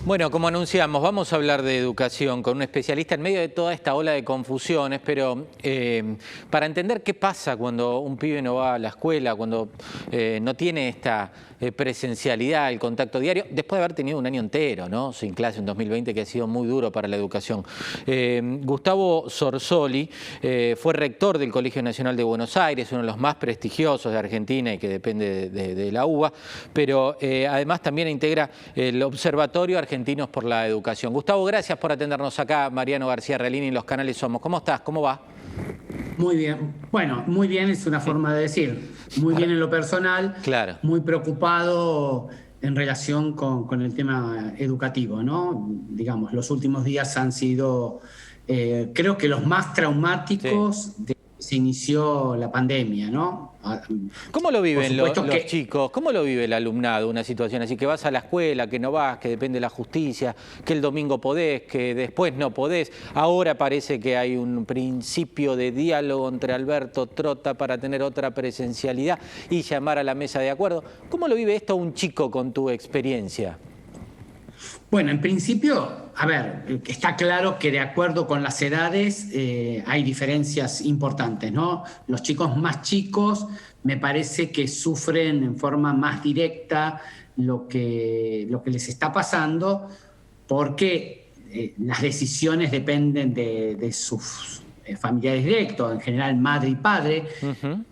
Bueno, como anunciamos, vamos a hablar de educación con un especialista en medio de toda esta ola de confusiones, pero para entender qué pasa cuando un pibe no va a la escuela, cuando no tiene esta presencialidad, el contacto diario, después de haber tenido un año entero, ¿no?, sin clase en 2020, que ha sido muy duro para la educación. Gustavo Zorzoli fue rector del Colegio Nacional de Buenos Aires, uno de los más prestigiosos de Argentina y que depende de la UBA, pero además también integra el Observatorio Argentinos por la Educación. Gustavo, gracias por atendernos acá. Mariano García Relini en los canales Somos. ¿Cómo estás? ¿Cómo va? Muy bien. Bueno, muy bien es una forma de decir. Muy bien en lo personal. Claro. Muy preocupado en relación con el tema educativo, ¿no? Digamos, los últimos días han sido, creo que los más traumáticos desde que se inició la pandemia, ¿no? ¿Cómo lo viven los que... chicos? ¿Cómo lo vive el alumnado una situación así? Que vas a la escuela, que no vas, que depende de la justicia, que el domingo podés, que después no podés. Ahora parece que hay un principio de diálogo entre Alberto Trota para tener otra presencialidad y llamar a la mesa de acuerdo. ¿Cómo lo vive esto un chico con tu experiencia? Bueno, en principio, a ver, está claro que de acuerdo con las edades hay diferencias importantes, ¿no? Los chicos más chicos me parece que sufren en forma más directa lo que les está pasando porque las decisiones dependen de sus familiares directos, en general madre y padre,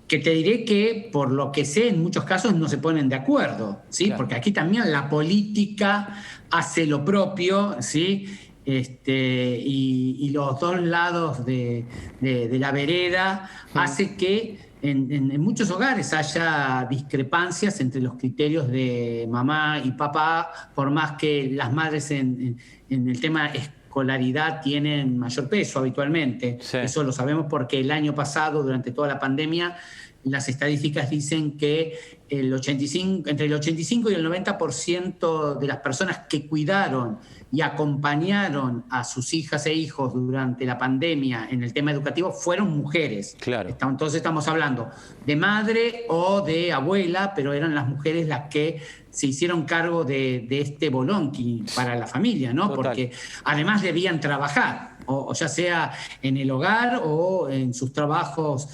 que te diré que, por lo que sé, en muchos casos no se ponen de acuerdo, ¿sí? Claro. Porque aquí también la política hace lo propio, ¿sí? Y los dos lados de la vereda hace que en muchos hogares haya discrepancias entre los criterios de mamá y papá, por más que las madres en el tema escolaridad tienen mayor peso habitualmente. Sí. Eso lo sabemos porque el año pasado, durante toda la pandemia, las estadísticas dicen que entre el 85 y el 90% de las personas que cuidaron y acompañaron a sus hijas e hijos durante la pandemia en el tema educativo fueron mujeres. Claro. Entonces estamos hablando de madre o de abuela, pero eran las mujeres las que se hicieron cargo de este bolonqui para la familia, ¿no? Total. Porque además debían trabajar, o ya sea en el hogar o en sus trabajos,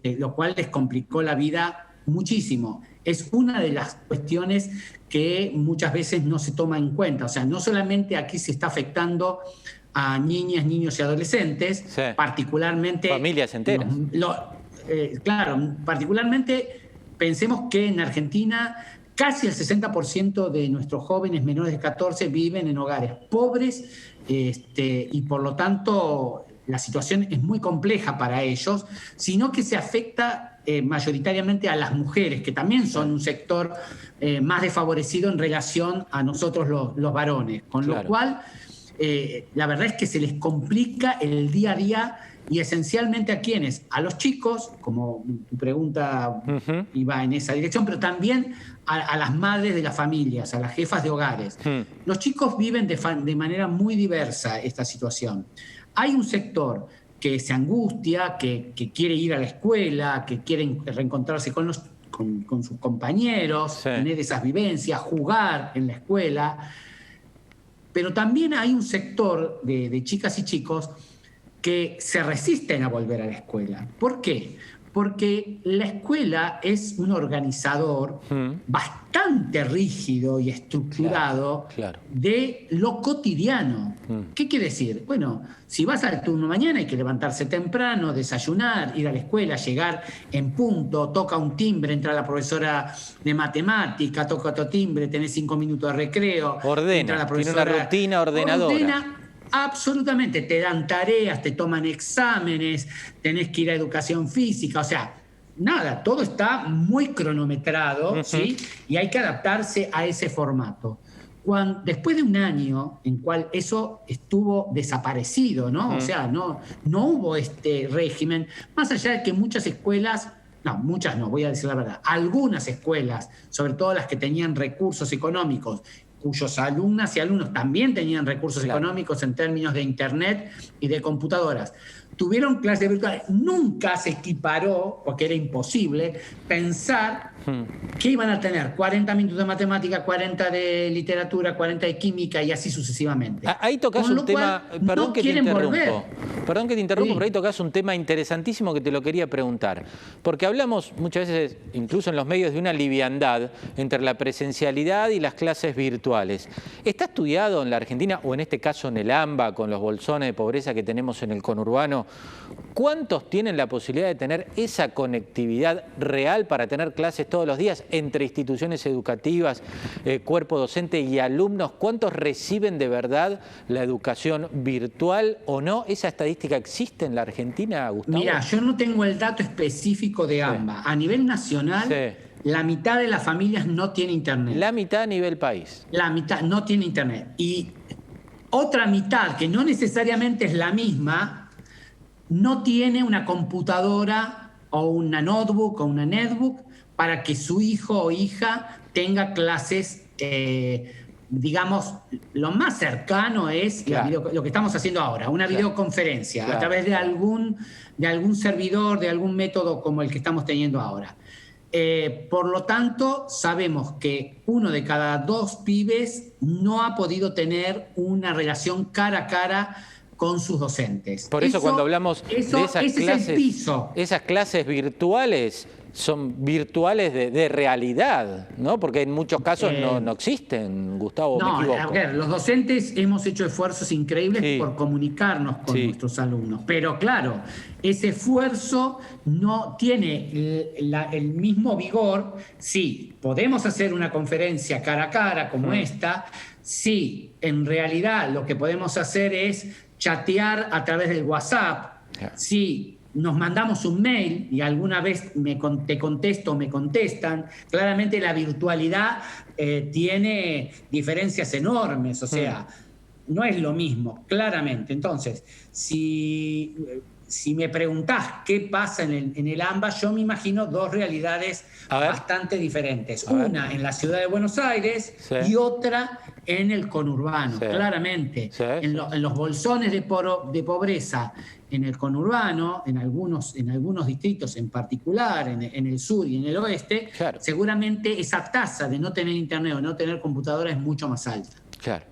lo cual les complicó la vida muchísimo. Es una de las cuestiones que muchas veces no se toma en cuenta. O sea, no solamente aquí se está afectando a niñas, niños y adolescentes, sí, particularmente... Familias enteras. Claro, particularmente pensemos que en Argentina casi el 60% de nuestros jóvenes menores de 14 viven en hogares pobres, y por lo tanto la situación es muy compleja para ellos, sino que se afecta mayoritariamente a las mujeres, que también son un sector más desfavorecido en relación a nosotros los varones, con lo cual la verdad es que se les complica el día a día, y esencialmente ¿a quiénes? A los chicos, como tu pregunta iba en esa dirección, pero también a las madres de las familias, a las jefas de hogares. Los chicos viven de manera muy diversa esta situación. Hay un sector que se angustia, que quiere ir a la escuela, que quiere reencontrarse con sus compañeros, sí, tener esas vivencias, jugar en la escuela. Pero también hay un sector de chicas y chicos que se resisten a volver a la escuela. ¿Por qué? Porque la escuela es un organizador bastante rígido y estructurado, claro, de lo cotidiano. ¿Qué quiere decir? Bueno, si vas al turno mañana hay que levantarse temprano, desayunar, ir a la escuela, llegar en punto, toca un timbre, entra la profesora de matemática, toca otro timbre, tenés 5 minutos de recreo. Ordena, la profesora, tiene una rutina ordenadora. Ordena, absolutamente, te dan tareas, te toman exámenes, tenés que ir a educación física, o sea, nada, todo está muy cronometrado, ¿sí? Y hay que adaptarse a ese formato. Después de un año en cual eso estuvo desaparecido, ¿no? O sea, no hubo este régimen, más allá de que muchas escuelas, no, muchas no, voy a decir la verdad, algunas escuelas, sobre todo las que tenían recursos económicos, cuyos alumnas y alumnos también tenían recursos económicos en términos de internet y de computadoras, tuvieron clases virtuales. Nunca se equiparó, porque era imposible, pensar que iban a tener 40 minutos de matemática, 40 de literatura, 40 de química y así sucesivamente. Ahí tocas un tema, perdón que te interrumpo, Sí. pero ahí tocas un tema interesantísimo que te lo quería preguntar. Porque hablamos muchas veces, incluso en los medios, de una liviandad entre la presencialidad y las clases virtuales. ¿Está estudiado en la Argentina, o en este caso en el AMBA, con los bolsones de pobreza que tenemos en el conurbano, cuántos tienen la posibilidad de tener esa conectividad real para tener clases todos los días entre instituciones educativas, cuerpo docente y alumnos? ¿Cuántos reciben de verdad la educación virtual o no? ¿Esa estadística existe en la Argentina, Gustavo? Mira, yo no tengo el dato específico de AMBA. A nivel nacional, la mitad de las familias no tiene internet. La mitad a nivel país. La mitad no tiene internet. Y otra mitad, que no necesariamente es la misma, no tiene una computadora o una notebook o una netbook para que su hijo o hija tenga clases, digamos, lo más cercano es lo que estamos haciendo ahora, una videoconferencia a través de algún servidor, de algún método como el que estamos teniendo ahora. Por lo tanto, sabemos que 1 de cada 2 pibes no ha podido tener una relación cara a cara con sus docentes. Por eso cuando hablamos de esas clases virtuales, son virtuales de realidad, ¿no? Porque en muchos casos no existen, Gustavo, ¿me equivoco? A ver, los docentes hemos hecho esfuerzos increíbles por comunicarnos con nuestros alumnos, pero claro, ese esfuerzo no tiene el mismo vigor. Sí, podemos hacer una conferencia cara a cara como esta, sí, en realidad lo que podemos hacer es chatear a través del WhatsApp, sí, nos mandamos un mail y alguna vez te contesto o me contestan. Claramente la virtualidad tiene diferencias enormes, o sea, no es lo mismo, claramente. Entonces, si me preguntás qué pasa en el AMBA, yo me imagino 2 realidades bastante diferentes. Una en la ciudad de Buenos Aires y otra en el conurbano, claramente. En los bolsones de pobreza en el conurbano, en algunos distritos en particular, en el sur y en el oeste, seguramente esa tasa de no tener internet o no tener computadora es mucho más alta. Claro.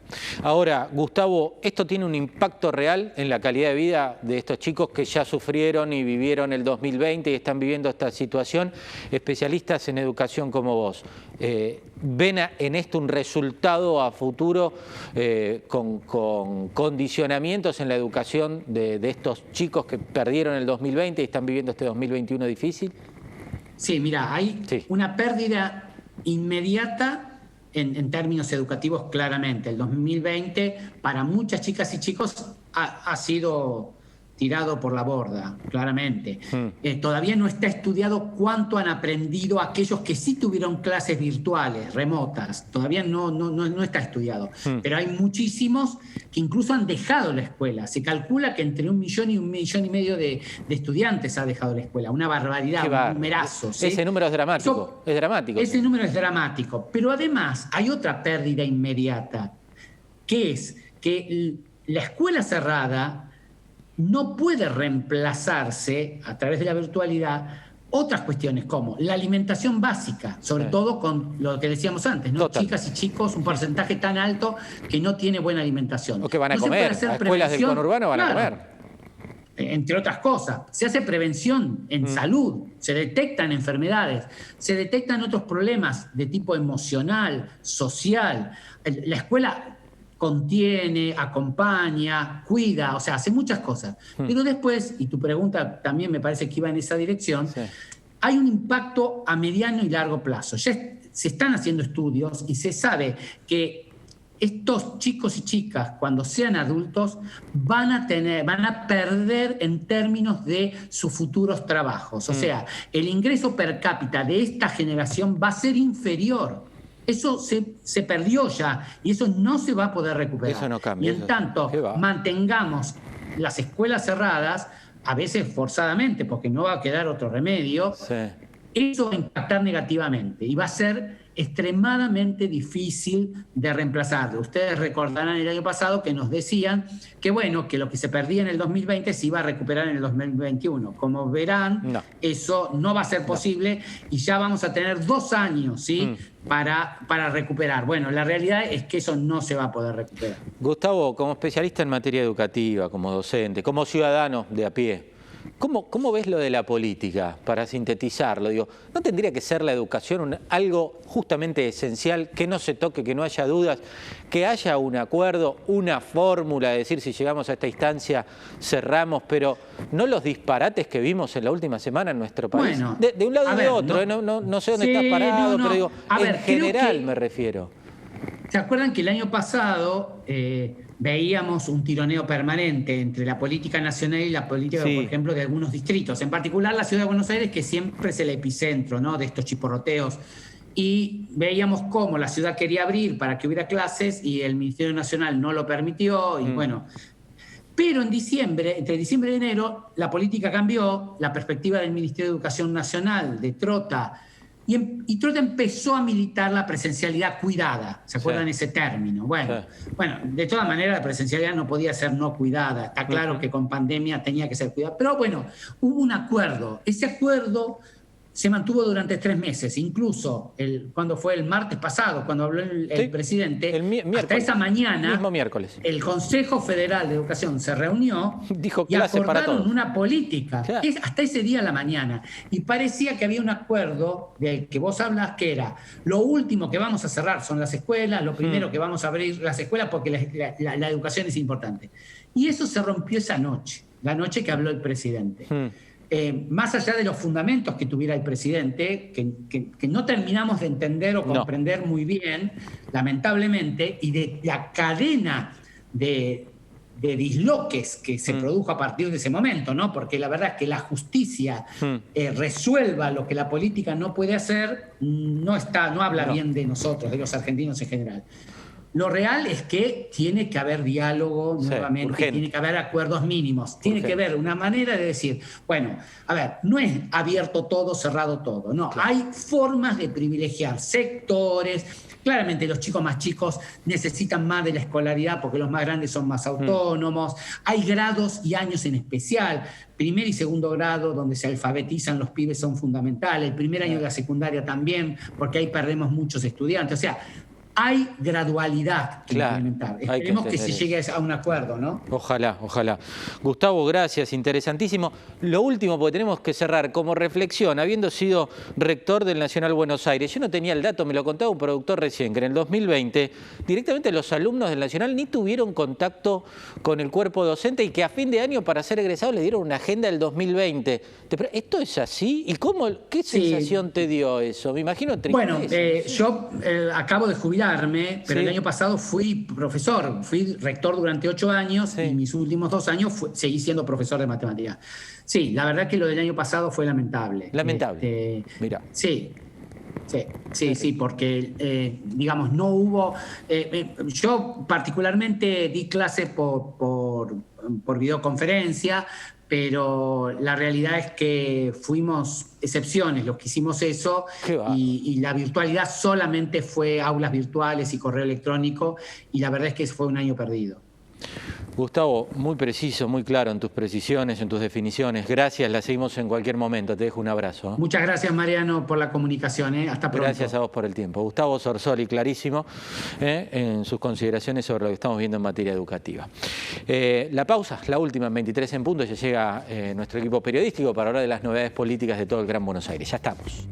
Ahora, Gustavo, ¿esto tiene un impacto real en la calidad de vida de estos chicos que ya sufrieron y vivieron el 2020 y están viviendo esta situación? Especialistas en educación como vos, ¿ven en esto un resultado a futuro con condicionamientos en la educación de estos chicos que perdieron el 2020 y están viviendo este 2021 difícil? Sí, mira, hay una pérdida inmediata en términos educativos, claramente. El 2020 para muchas chicas y chicos ha sido tirado por la borda, claramente. Todavía no está estudiado cuánto han aprendido aquellos que sí tuvieron clases virtuales, remotas. Todavía no está estudiado. Pero hay muchísimos que incluso han dejado la escuela. Se calcula que entre 1 millón y 1,5 millones de estudiantes ha dejado la escuela. Una barbaridad, un numerazo. ¿sí? Ese número es dramático. Ese número es dramático. Pero además hay otra pérdida inmediata, que es que la escuela cerrada no puede reemplazarse a través de la virtualidad otras cuestiones como la alimentación básica, sobre todo con lo que decíamos antes, ¿no? Chicas y chicos, un porcentaje tan alto que no tiene buena alimentación. O que van a comer, a escuelas del conurbano van a comer. Entre otras cosas, se hace prevención en salud, se detectan enfermedades, se detectan otros problemas de tipo emocional, social. La escuela contiene, acompaña, cuida, o sea, hace muchas cosas. Pero después, y tu pregunta también me parece que iba en esa dirección, hay un impacto a mediano y largo plazo. Ya se están haciendo estudios y se sabe que estos chicos y chicas, cuando sean adultos, van a perder en términos de sus futuros trabajos. O sea, el ingreso per cápita de esta generación va a ser inferior. Eso se perdió ya y eso no se va a poder recuperar. Eso no cambia. Y en tanto mantengamos las escuelas cerradas, a veces forzadamente, porque no va a quedar otro remedio, eso va a impactar negativamente y va a ser extremadamente difícil de reemplazarlo. Ustedes recordarán el año pasado que nos decían que, bueno, que lo que se perdía en el 2020 se iba a recuperar en el 2021. Como verán, eso no va a ser posible y ya vamos a tener 2 años, ¿sí? Para recuperar. Bueno, la realidad es que eso no se va a poder recuperar. Gustavo, como especialista en materia educativa, como docente, como ciudadano de a pie, ¿cómo ves lo de la política? Para sintetizarlo, digo, ¿no tendría que ser la educación algo justamente esencial, que no se toque, que no haya dudas, que haya un acuerdo, una fórmula, de decir si llegamos a esta instancia cerramos, pero no los disparates que vimos en la última semana en nuestro país? Bueno, de un lado y de otro, no sé dónde estás parado, pero digo, en general me refiero. ¿Se acuerdan que el año pasado veíamos un tironeo permanente entre la política nacional y la política, por ejemplo, de algunos distritos? En particular la ciudad de Buenos Aires, que siempre es el epicentro, ¿no?, de estos chisporroteos. Y veíamos cómo la ciudad quería abrir para que hubiera clases y el Ministerio Nacional no lo permitió. Y bueno, pero en diciembre, entre diciembre y enero, la política cambió, la perspectiva del Ministerio de Educación Nacional, de Trota, y Trota empezó a militar la presencialidad cuidada. ¿Se acuerdan ese término? Bueno, de todas maneras la presencialidad no podía ser no cuidada. Está claro que con pandemia tenía que ser cuidada. Pero bueno, hubo un acuerdo. Ese acuerdo se mantuvo durante 3 meses. Incluso cuando fue el martes pasado, cuando habló el presidente, hasta esa mañana, mismo miércoles, el Consejo Federal de Educación se reunió y acordaron una política. Hasta ese día a la mañana. Y parecía que había un acuerdo del que vos hablas, que era lo último que vamos a cerrar son las escuelas, lo primero que vamos a abrir las escuelas porque la educación es importante. Y eso se rompió esa noche, la noche que habló el presidente. Más allá de los fundamentos que tuviera el presidente, que no terminamos de entender o comprender muy bien, lamentablemente, y de la cadena de disloques que se produjo a partir de ese momento, ¿no? Porque la verdad es que la justicia resuelva lo que la política no puede hacer, no habla bien de nosotros, de los argentinos en general. Lo real es que tiene que haber diálogo nuevamente, tiene que haber acuerdos mínimos, tiene que haber una manera de decir, bueno, a ver, no es abierto todo, cerrado todo, no, hay formas de privilegiar sectores. Claramente los chicos más chicos necesitan más de la escolaridad porque los más grandes son más autónomos. Hay grados y años en especial. Primer y segundo grado, donde se alfabetizan los pibes, son fundamentales. El primer año de la secundaria también, porque ahí perdemos muchos estudiantes. O sea, hay gradualidad que implementar. Esperemos que se llegue a un acuerdo, ¿no? Ojalá, ojalá. Gustavo, gracias, interesantísimo. Lo último, porque tenemos que cerrar, como reflexión, habiendo sido rector del Nacional Buenos Aires, yo no tenía el dato, me lo contaba un productor recién, que en el 2020 directamente los alumnos del Nacional ni tuvieron contacto con el cuerpo docente y que a fin de año para ser egresados le dieron una agenda del 2020. ¿Esto es así? ¿Y qué sensación te dio eso? Me imagino tristeza. Bueno, yo acabo de jubilarme, pero el año pasado fui profesor, fui rector durante 8 años y mis últimos 2 años seguí siendo profesor de matemáticas. Sí, la verdad que lo del año pasado fue lamentable. Lamentable, mira. Sí, porque, digamos, no hubo... yo particularmente di clase por videoconferencia, pero la realidad es que fuimos excepciones los que hicimos eso y la virtualidad solamente fue aulas virtuales y correo electrónico y la verdad es que fue un año perdido. Gustavo, muy preciso, muy claro en tus precisiones, en tus definiciones. Gracias, la seguimos en cualquier momento. Te dejo un abrazo. Muchas gracias, Mariano, por la comunicación. Hasta pronto. Gracias a vos por el tiempo. Gustavo Sorsoli, clarísimo en sus consideraciones sobre lo que estamos viendo en materia educativa. La pausa, la última, en 23 en punto, ya llega nuestro equipo periodístico para hablar de las novedades políticas de todo el Gran Buenos Aires. Ya estamos.